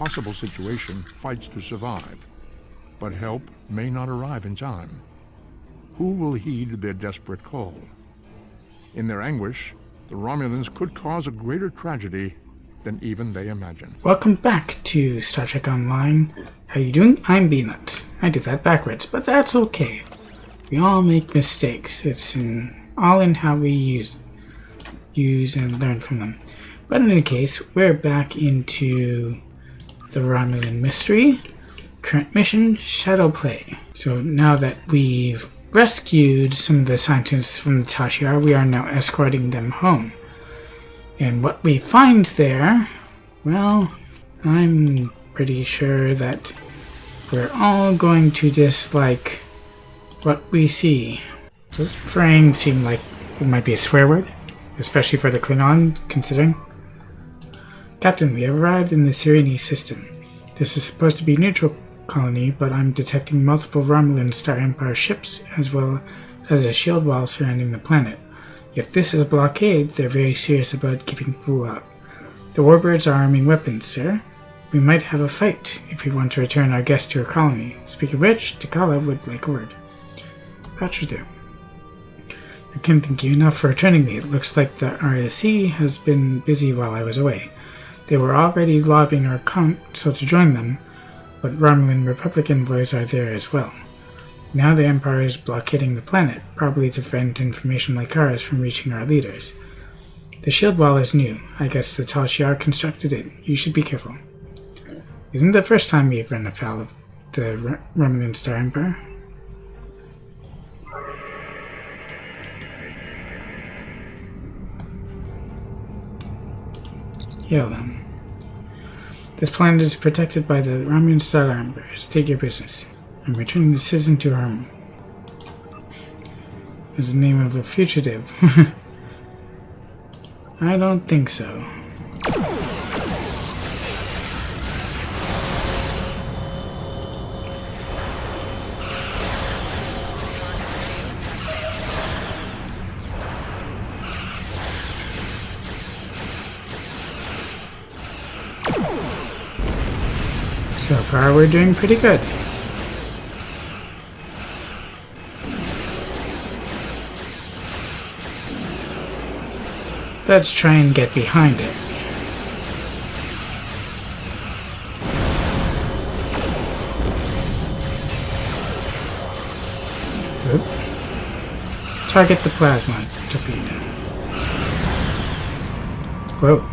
impossible situation fights to survive, but help may not arrive in time. Who will heed their desperate call? In their anguish, the Romulans could cause a greater tragedy than even they imagine. Welcome back to Star Trek Online. How you doing? I'm Virinat. I did that backwards, but that's okay. We all make mistakes. It's all in how we use and learn from them. But in any case, we're back into the Romulan mystery. Current mission, Shadow Play. So now that we've rescued some of the scientists from the Tashiar, we are now escorting them home. And what we find there, well, I'm pretty sure that we're all going to dislike what we see. Does fraying seem like it might be a swear word? Especially for the Klingon, considering? Captain, we have arrived in the Virinat system. This is supposed to be a neutral colony, but I'm detecting multiple Romulan Star Empire ships, as well as a shield wall surrounding the planet. If this is a blockade, they're very serious about keeping people out. The warbirds are arming weapons, sir. We might have a fight if we want to return our guest to our colony. Speaking of which, Takala would like a word. Roger there. I can't thank you enough for returning me. It looks like the RSC has been busy while I was away. They were already lobbying our council to join them, but Romulan Republic envoys are there as well. Now the Empire is blockading the planet, probably to prevent information like ours from reaching our leaders. The shield wall is new. I guess the Tashiar constructed it. You should be careful. Isn't the first time we've run afoul of the Romulan Star Empire? Hail them. This planet is protected by the Romulan Star Empire. State your business. I'm returning the citizen to her home. Is the name of a fugitive? I don't think so. So far, we're doing pretty good. Let's try and get behind it. Oop. Target the plasma torpedo. Whoa.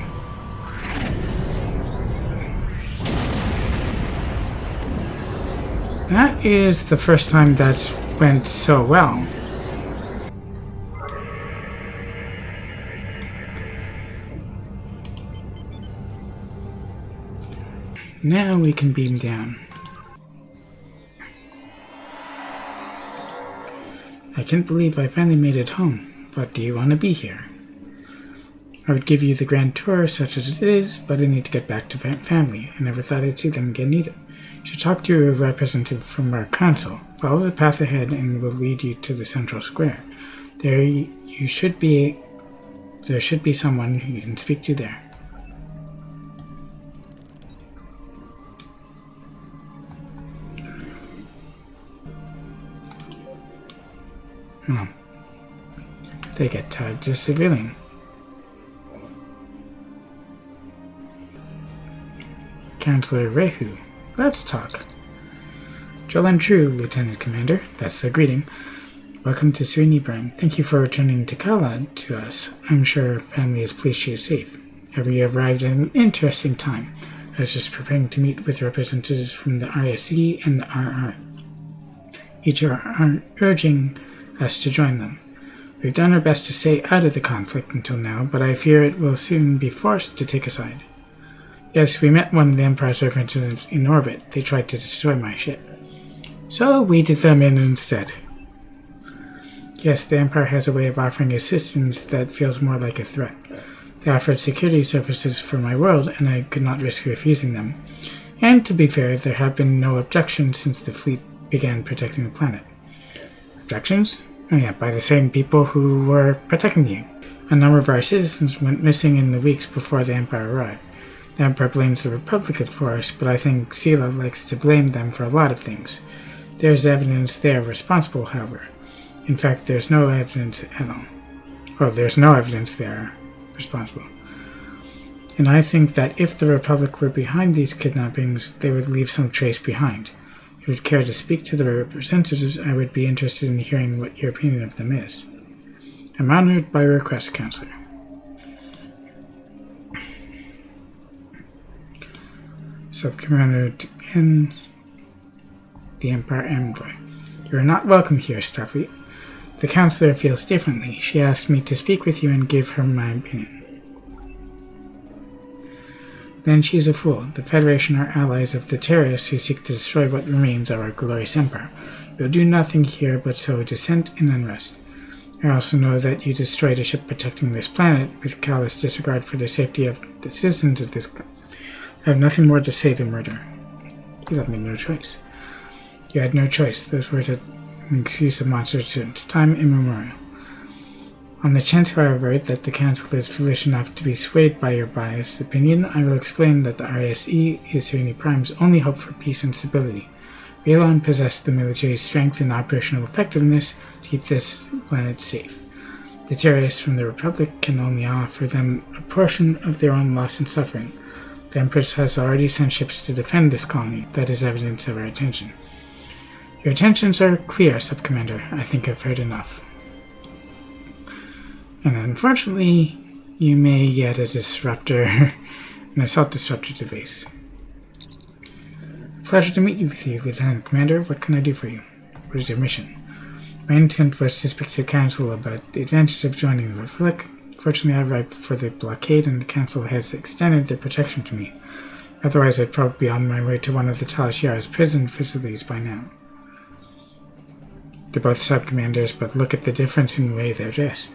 That is the first time that's went so well. Now we can beam down. I can't believe I finally made it home, but do you want to be here? I would give you the grand tour such as it is, but I need to get back to family. I never thought I'd see them again either. You should talk to a representative from our council. Follow the path ahead and we'll lead you to the central square. There should be someone who you can speak to there. Oh. They get tagged as civilian. Counselor Rehu. Let's talk. Jolan True, Lieutenant Commander. That's the greeting. Welcome to Virinat. Thank you for returning Takala to us. I'm sure family is pleased she is safe. However, you have arrived at an interesting time. I was just preparing to meet with representatives from the RSC and the RR. Each are urging us to join them. We've done our best to stay out of the conflict until now, but I fear it will soon be forced to take a side. Yes, we met one of the Empire's representatives in orbit. They tried to destroy my ship. So we did them in instead. Yes, the Empire has a way of offering assistance that feels more like a threat. They offered security services for my world, and I could not risk refusing them. And to be fair, there have been no objections since the fleet began protecting the planet. Objections? Oh yeah, by the same people who were protecting you. A number of our citizens went missing in the weeks before the Empire arrived. The Emperor blames the Republic, of course, but I think Sela likes to blame them for a lot of things. There's evidence they are responsible, however. In fact, there's no evidence at all. Well, there's no evidence they are responsible. And I think that if the Republic were behind these kidnappings, they would leave some trace behind. If you would care to speak to the representatives, I would be interested in hearing what your opinion of them is. I'm honored by request, Counselor. Sub-Commander N. The Empire Envoy. You are not welcome here, Starfleet. The Counselor feels differently. She asked me to speak with you and give her my opinion. Then she's a fool. The Federation are allies of the terrorists who seek to destroy what remains of our glorious empire. You'll do nothing here but sow dissent and unrest. I also know that you destroyed a ship protecting this planet with callous disregard for the safety of the citizens of this planet. I have nothing more to say to murder. You left me no choice. You had no choice. Those were an excuse of monsters since time immemorial. On the chance, however, that the Council is foolish enough to be swayed by your biased opinion, I will explain that the RSE is Serenity Prime's only hope for peace and stability. We alone possess the military strength and operational effectiveness to keep this planet safe. The terrorists from the Republic can only offer them a portion of their own loss and suffering. The Empress has already sent ships to defend this colony. That is evidence of our attention. Your intentions are clear, Sub-Commander. I think I've heard enough. And unfortunately, you may get a disruptor, an assault disruptor device. Pleasure to meet with you, Lieutenant Commander. What can I do for you? What is your mission? My intent was to speak to the Council about the advantages of joining the Republic. Fortunately, I arrived before the blockade, and the Council has extended their protection to me. Otherwise, I'd probably be on my way to one of the Tal Shiar's prison facilities by now. They're both sub-commanders, but look at the difference in the way they're dressed.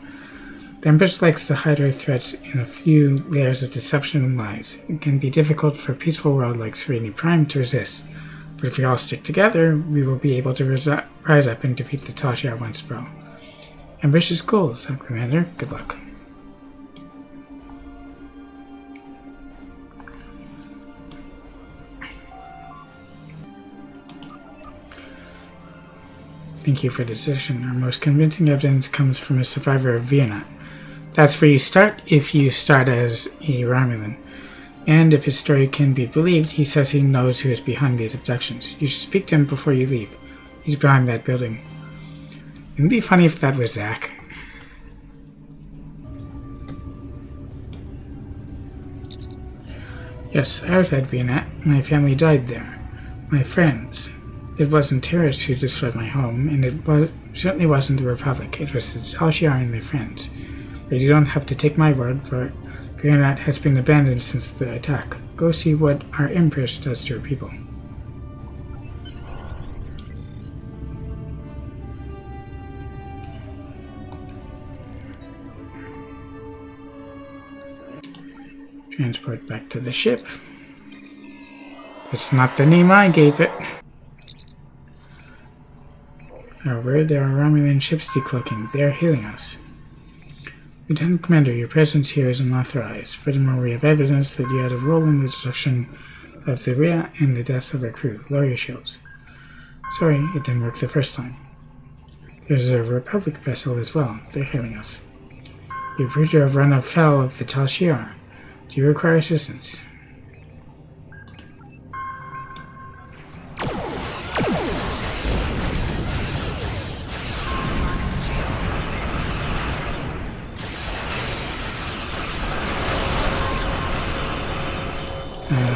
The Empress likes to hide her threats in a few layers of deception and lies. It can be difficult for a peaceful world like Serenity Prime to resist, but if we all stick together, we will be able to rise up and defeat the Tal Shiar once for all. Ambitious goals, Sub-Commander. Good luck. Thank you for the decision. Our most convincing evidence comes from a survivor of Virinat. That's where you start if you start as a Romulan. And if his story can be believed, he says he knows who is behind these abductions. You should speak to him before you leave. He's behind that building. It'd be funny if that was Zach. Yes, I was at Virinat. My family died there. My friends. It wasn't terrorists who destroyed my home, and it certainly wasn't the Republic. It was the Tal Shiar and their friends. But you don't have to take my word for it. Virinat has been abandoned since the attack. Go see what our Empress does to her people. Transport back to the ship. That's not the name I gave it. However, there are Romulan ships decloaking. They are hailing us. Lieutenant Commander, your presence here is unauthorized. Furthermore, we have evidence that you had a role in the destruction of the Rhea and the deaths of our crew. Lower your shields. Sorry, it didn't work the first time. There's a Republic vessel as well. They're hailing us. You appear to have run afoul of the Tal Shiar. Do you require assistance?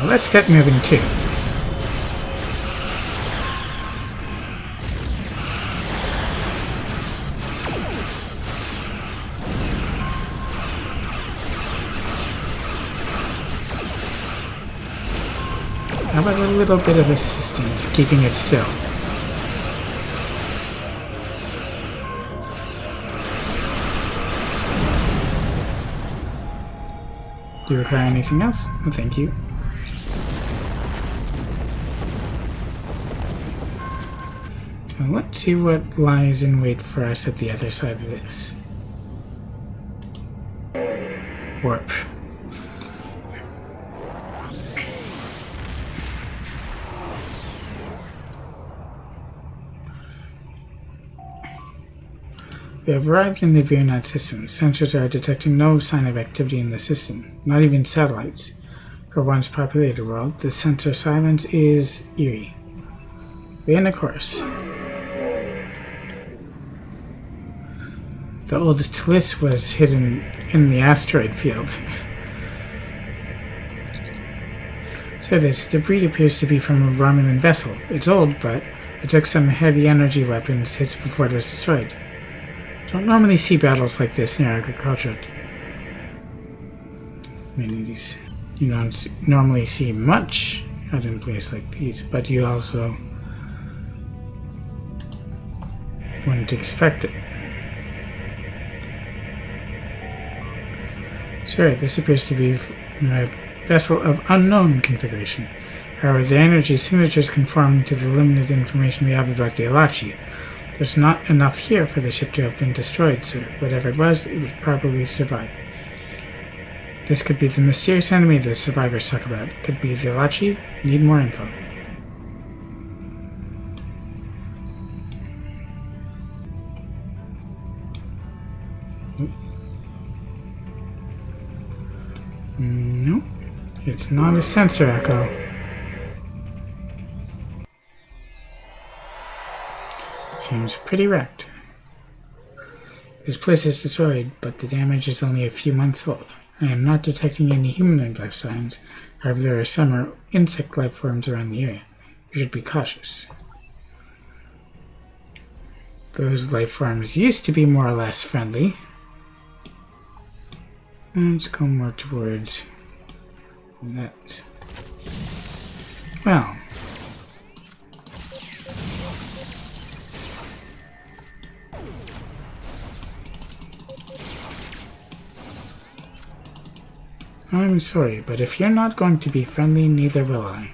Let's get moving too. How about a little bit of assistance, keeping it still? Do you require anything else? No, thank you. Now let's see what lies in wait for us at the other side of this. Warp. We have arrived in the Virinat system. Sensors are detecting no sign of activity in the system, not even satellites. For a once populated world, the sensor silence is eerie. We end a course. The oldest Tliss was hidden in the asteroid field. So this debris appears to be from a Romulan vessel. It's old, but it took some heavy energy weapons hits before it was destroyed. Don't normally see battles like this near agricultural communities. You don't normally see much out in places like these, but you also wouldn't expect it. Sure, this appears to be from a vessel of unknown configuration. However, the energy signatures conform to the limited information we have about the Alachi. There's not enough here for the ship to have been destroyed, so whatever it would probably survive. This could be the mysterious enemy the survivors talk about. Could be the Alachi. Need more info. Nope. It's not a sensor echo. Seems pretty wrecked. This place is destroyed, but the damage is only a few months old. I am not detecting any humanoid life signs. However, there are some insect life forms around the area. You should be cautious. Those life forms used to be more or less friendly. Let's go more towards that. Well. I'm sorry, but if you're not going to be friendly, neither will I.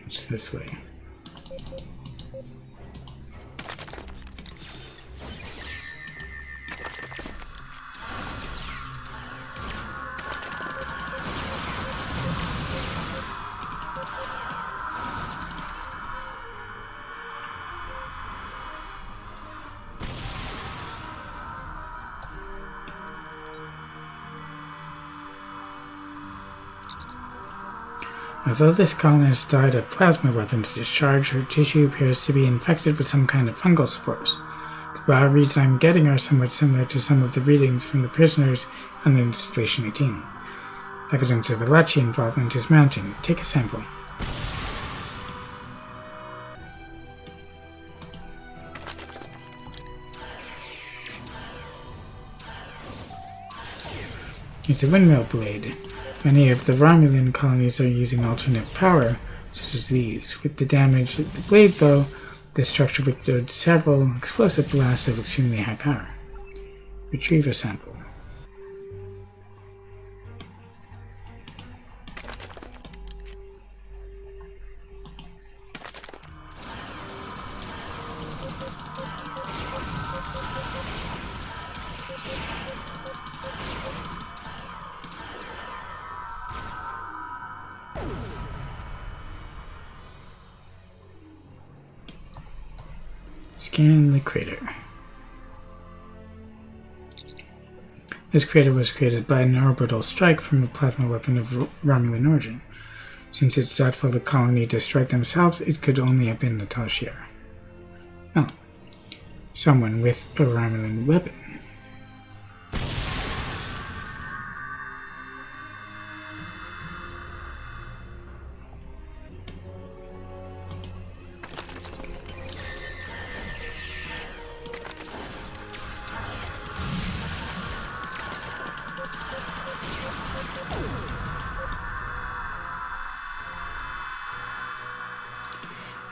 It's this way. Although this colonist died of plasma weapons discharge, her tissue appears to be infected with some kind of fungal spores. The bioreads I'm getting are somewhat similar to some of the readings from the prisoners on Installation 18. Evidence of Alachi involvement is mounting. Take a sample. It's a windmill blade. Many of the Romulan colonies are using alternate power, such as these. With the damage of the blade, though, this structure withstood several explosive blasts of extremely high power. Retrieve a sample. Scan the crater. This crater was created by an orbital strike from a plasma weapon of Romulan origin. Since it's doubtful the colony destroyed themselves, it could only have been the Tashier. Oh. Someone with a Romulan weapon.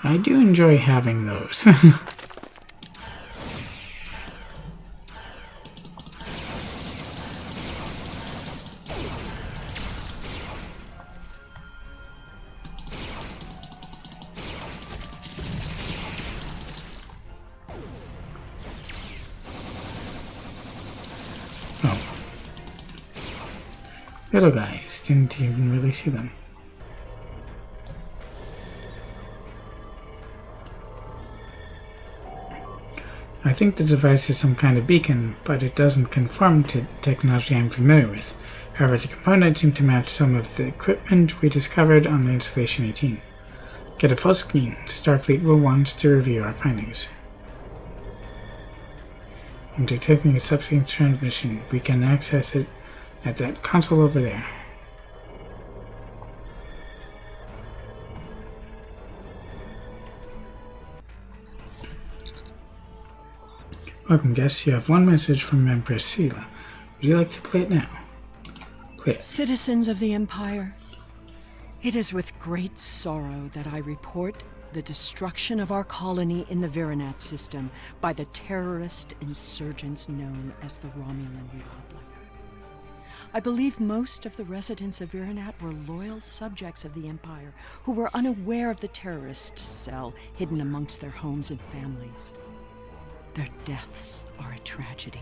I do enjoy having those. Little guys, didn't even really see them. I think the device is some kind of beacon, but it doesn't conform to technology I'm familiar with. However, the components seem to match some of the equipment we discovered on the Installation 18. Get a full screen. Starfleet will want to review our findings. I'm detecting a subsync transmission. We can access it at that console over there. Welcome, guests. You have one message from Empress Sela. Would you like to play it now? Play it. Citizens of the Empire, it is with great sorrow that I report the destruction of our colony in the Virinat system by the terrorist insurgents known as the Romulan Republic. I believe most of the residents of Virinat were loyal subjects of the Empire who were unaware of the terrorist cell hidden amongst their homes and families. Their deaths are a tragedy.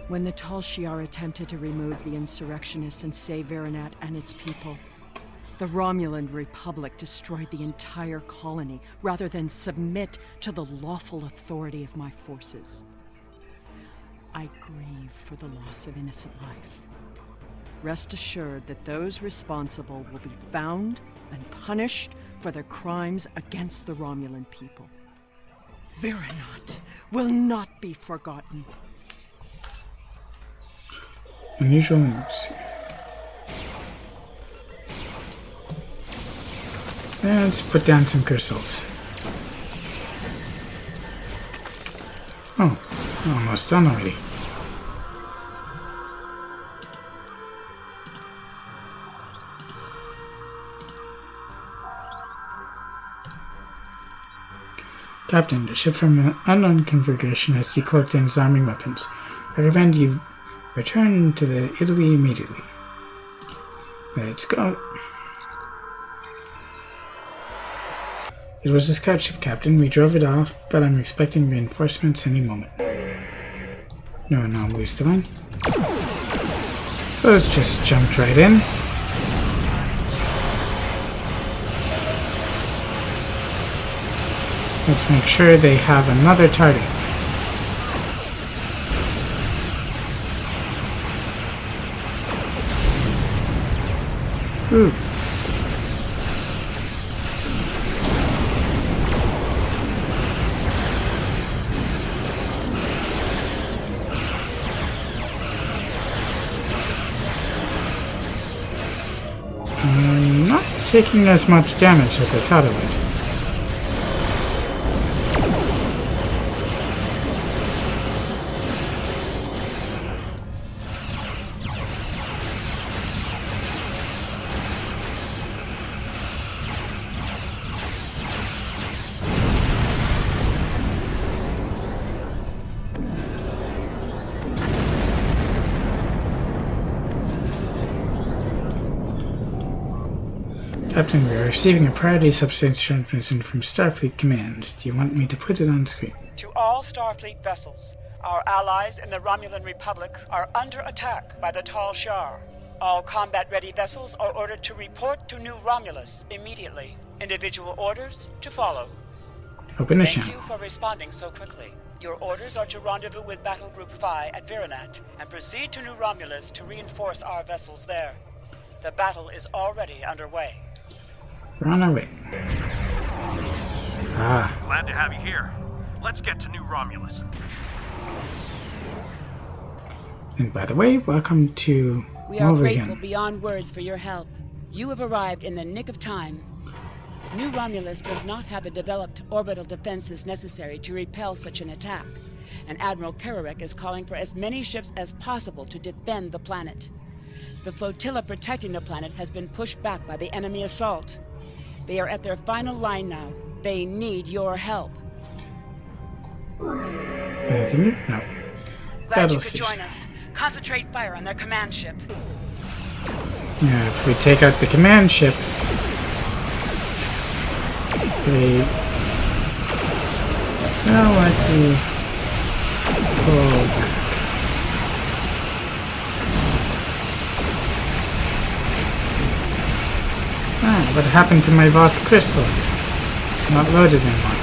When the Tal Shiar attempted to remove the insurrectionists and save Virinat and its people, the Romulan Republic destroyed the entire colony rather than submit to the lawful authority of my forces. I grieve for the loss of innocent life. Rest assured that those responsible will be found and punished for their crimes against the Romulan people. Virinat will not be forgotten. Unusual news. Let's put down some crystals. Oh, almost done already. Captain, the ship from an unknown configuration has decloaked and is arming weapons. I recommend you return to the Italy immediately. Let's go. It was a scout ship, Captain. We drove it off, but I'm expecting reinforcements any moment. No anomalies, Divine. Those just jumped right in. Let's make sure they have another target. Ooh. Not taking as much damage as I thought it would. Captain, we are receiving a priority substation transmission from Starfleet Command. Do you want me to put it on screen? To all Starfleet vessels, our allies in the Romulan Republic are under attack by the Tal Shiar. All combat-ready vessels are ordered to report to New Romulus immediately. Individual orders to follow. Open the Thank channel. you for responding so quickly. Your orders are to rendezvous with Battle Group Phi at Virinat and proceed to New Romulus to reinforce our vessels there. The battle is already underway. We're on our way. Glad to have you here. Let's get to New Romulus. And by the way, welcome to We are grateful Mulvigan. beyond words for your help. You have arrived in the nick of time. New Romulus does not have the developed orbital defenses necessary to repel such an attack, and Admiral Kararek is calling for as many ships as possible to defend the planet. The flotilla protecting the planet has been pushed back by the enemy assault. They are at their final line now. They need your help. Anything new? No. Glad Battle you could station. join us. Concentrate fire on their command ship. Yeah, if we take out the command ship, they now likely pull back. what happened to my Voth crystal? It's not loaded anymore.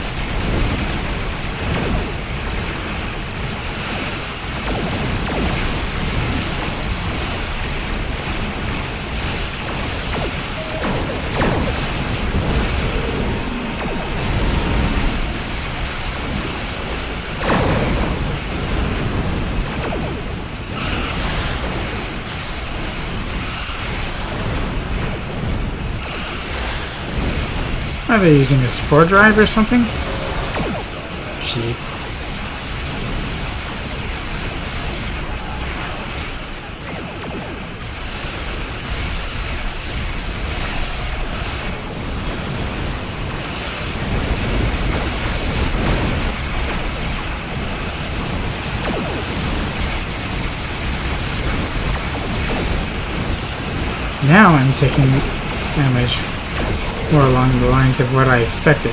Are they using a spore drive or something? Cheap. Now I'm taking damage more along the lines of what I expected.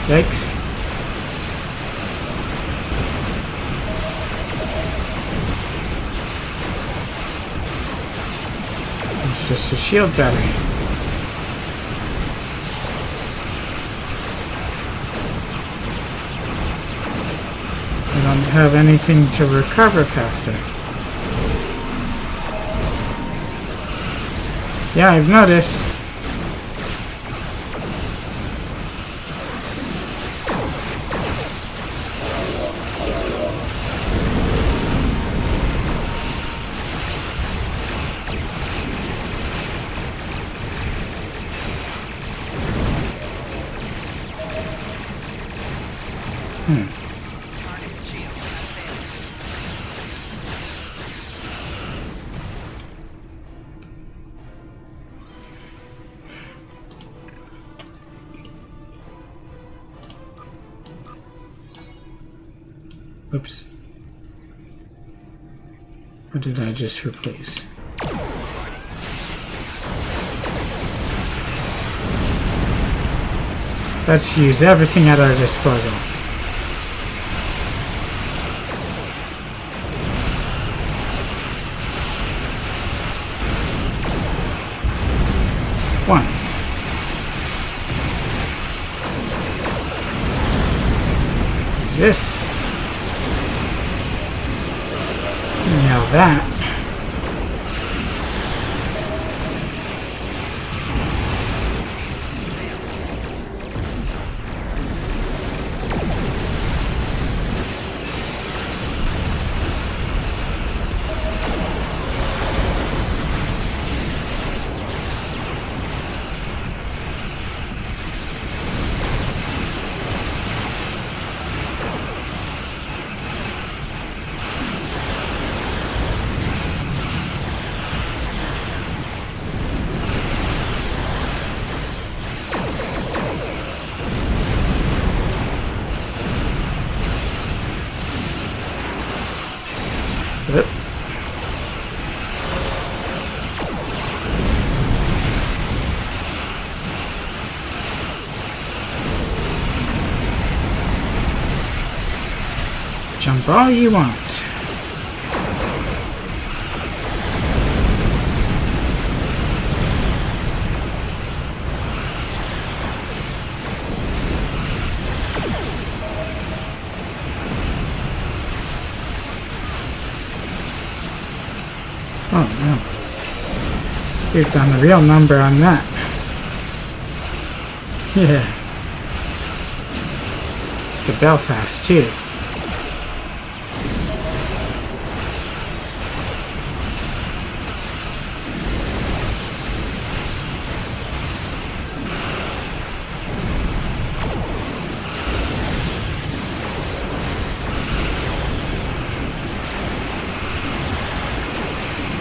Yikes. Just a shield battery. I don't have anything to recover faster. Yeah, I've noticed. Oops. What did I just replace? Let's use everything at our disposal. One. Use this. Now that. Yep. Jump all you want. Oh no. We've done a real number on that. Yeah. To Belfast too.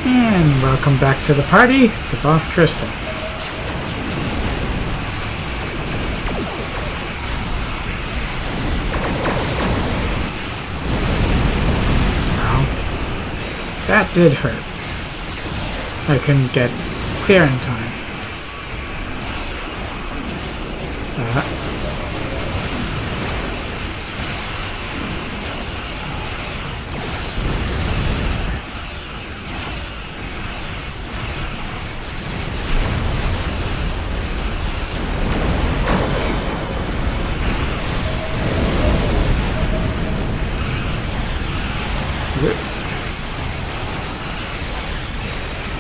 And welcome back to the party, the Voth Crystal. Wow. That did hurt. I couldn't get clear in time.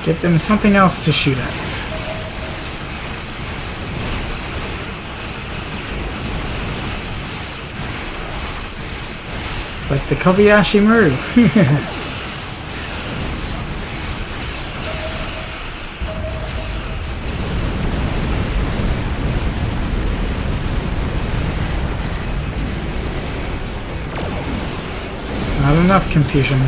Give them something else to shoot at. Like the Kobayashi Maru. Not enough confusion.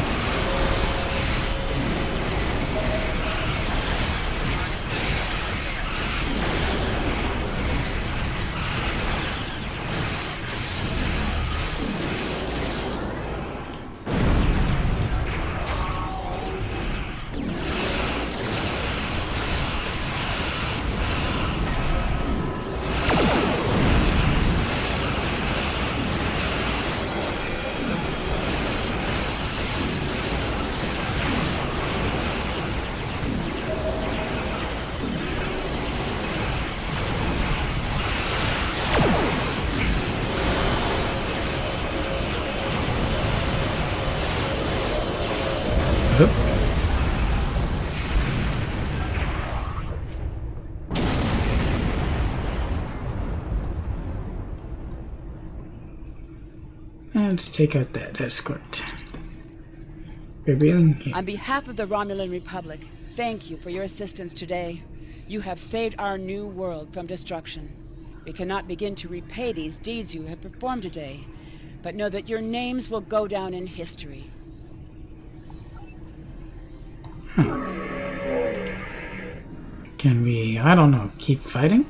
Let's take out that escort. Revealing here. On behalf of the Romulan Republic, thank you for your assistance today. You have saved our new world from destruction. We cannot begin to repay these deeds you have performed today, but know that your names will go down in history. Can we, I don't know, keep fighting?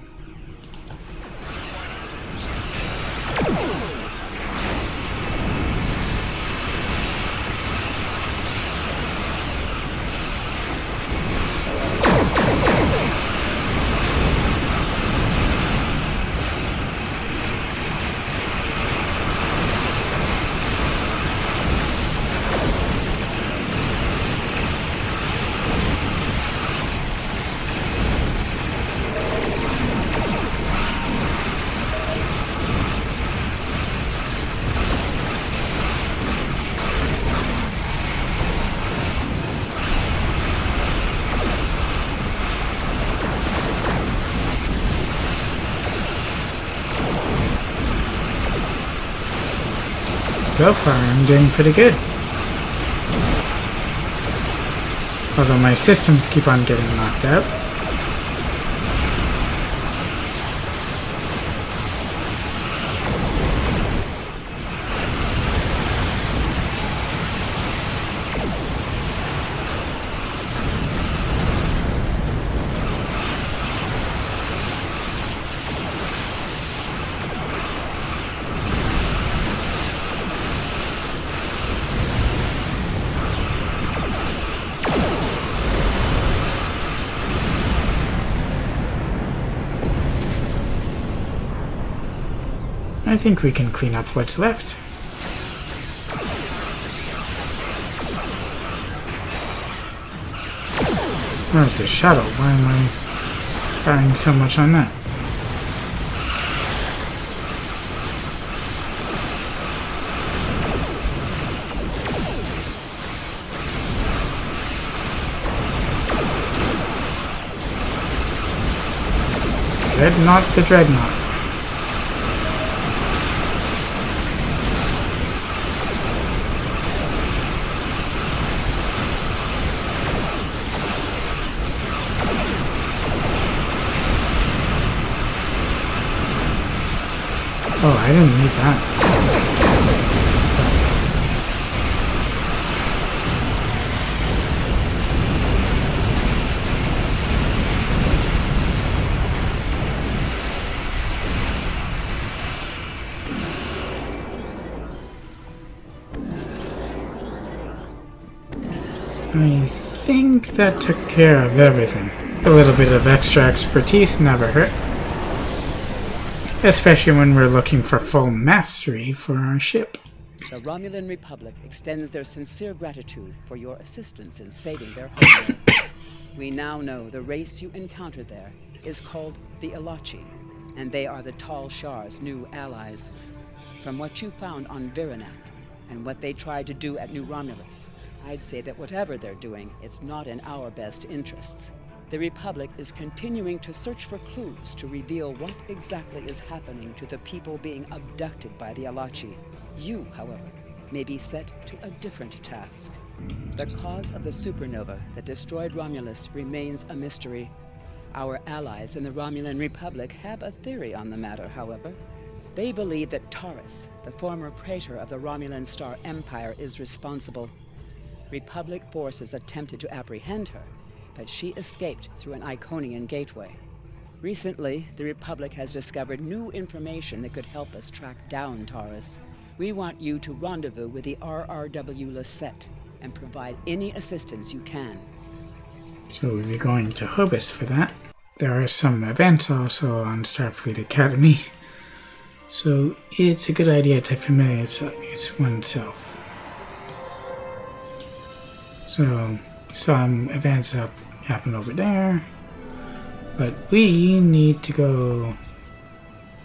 So far, I'm doing pretty good. Although my systems keep on getting knocked out. I think we can clean up what's left. Oh, it's a shadow. Why am I firing so much on that? Dreadnought the Dreadnought. Oh, I didn't need that. I think that took care of everything. A little bit of extra expertise never hurt. Especially when we're looking for full mastery for our ship. The Romulan Republic extends their sincere gratitude for your assistance in saving their homeworld. We now know the race you encountered there is called the Elachi, and they are the Tal Shar's new allies. From what you found on Virinat, and what they tried to do at New Romulus, I'd say that whatever they're doing, it's not in our best interests. The Republic is continuing to search for clues to reveal what exactly is happening to the people being abducted by the Elachi. You, however, may be set to a different task. The cause of the supernova that destroyed Romulus remains a mystery. Our allies in the Romulan Republic have a theory on the matter, however. They believe that Taurus, the former praetor of the Romulan Star Empire, is responsible. Republic forces attempted to apprehend her, but she escaped through an Iconian gateway. Recently, the Republic has discovered new information that could help us track down Taurus. We want you to rendezvous with the RRW Lisette and provide any assistance you can. So we'll be going to Hobus for that. There are some events also on Starfleet Academy, so it's a good idea to familiarize oneself. So some events happen over there, but we need to go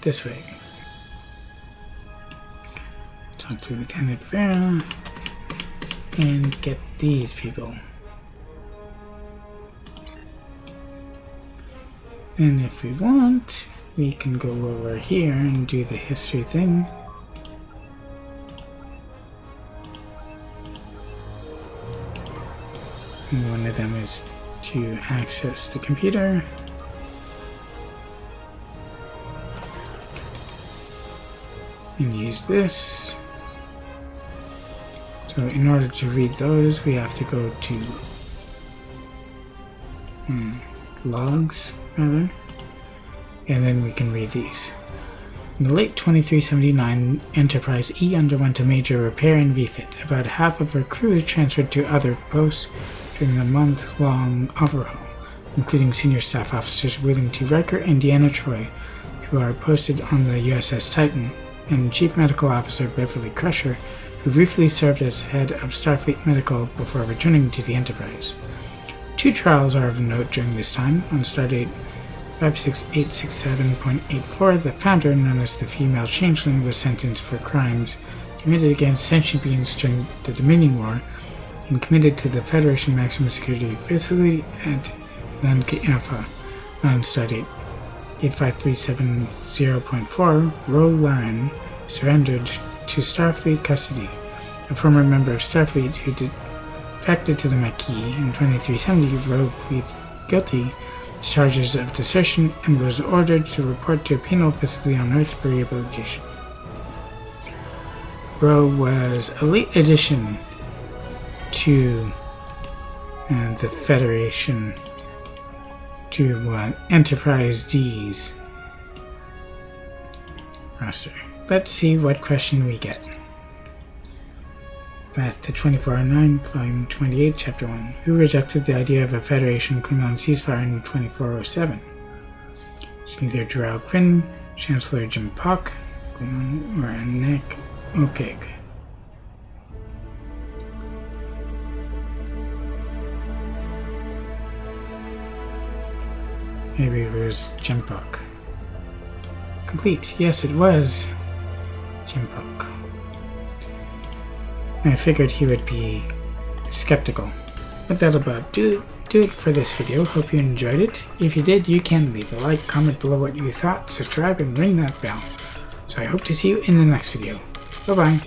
this way. Talk to Lieutenant Vera and get these people. And if we want, we can go over here and do the history thing. And one of them is to access the computer. And use this. So in order to read those, we have to go to logs, rather. And then we can read these. In the late 2379, Enterprise E underwent a major repair and refit. About half of her crew was transferred to other posts during the month-long overhaul, including senior staff officers Worthington Riker and Deanna Troy, who are posted on the USS Titan, and Chief Medical Officer Beverly Crusher, who briefly served as head of Starfleet Medical before returning to the Enterprise. 2 trials are of note during this time. On Stardate 56867.84, the founder, known as the Female Changeling, was sentenced for crimes committed against sentient beings during the Dominion War and committed to the Federation Maximum Security Facility at Nunca Alpha. On Stardate 85370.4, Romulan surrendered to Starfleet custody. A former member of Starfleet who defected to the Maquis in 2370, Roe pleaded guilty to charges of desertion and was ordered to report to a penal facility on Earth for rehabilitation. Roe was a late addition to the Federation, to Enterprise D's roster. Let's see what question we get. Back to 2409, Volume 28, Chapter 1. Who rejected the idea of a Federation Klingon ceasefire in 2407? It's either Jarrell Quinn, Chancellor Jim Pock, Klingon, or Anek Okeg. Maybe it was Jim Pock. Complete. Yes, it was Jim Pock. I figured he would be skeptical. But that'll about do it for this video. Hope you enjoyed it. If you did, you can leave a like, comment below what you thought, subscribe, and ring that bell. So I hope to see you in the next video. Bye bye.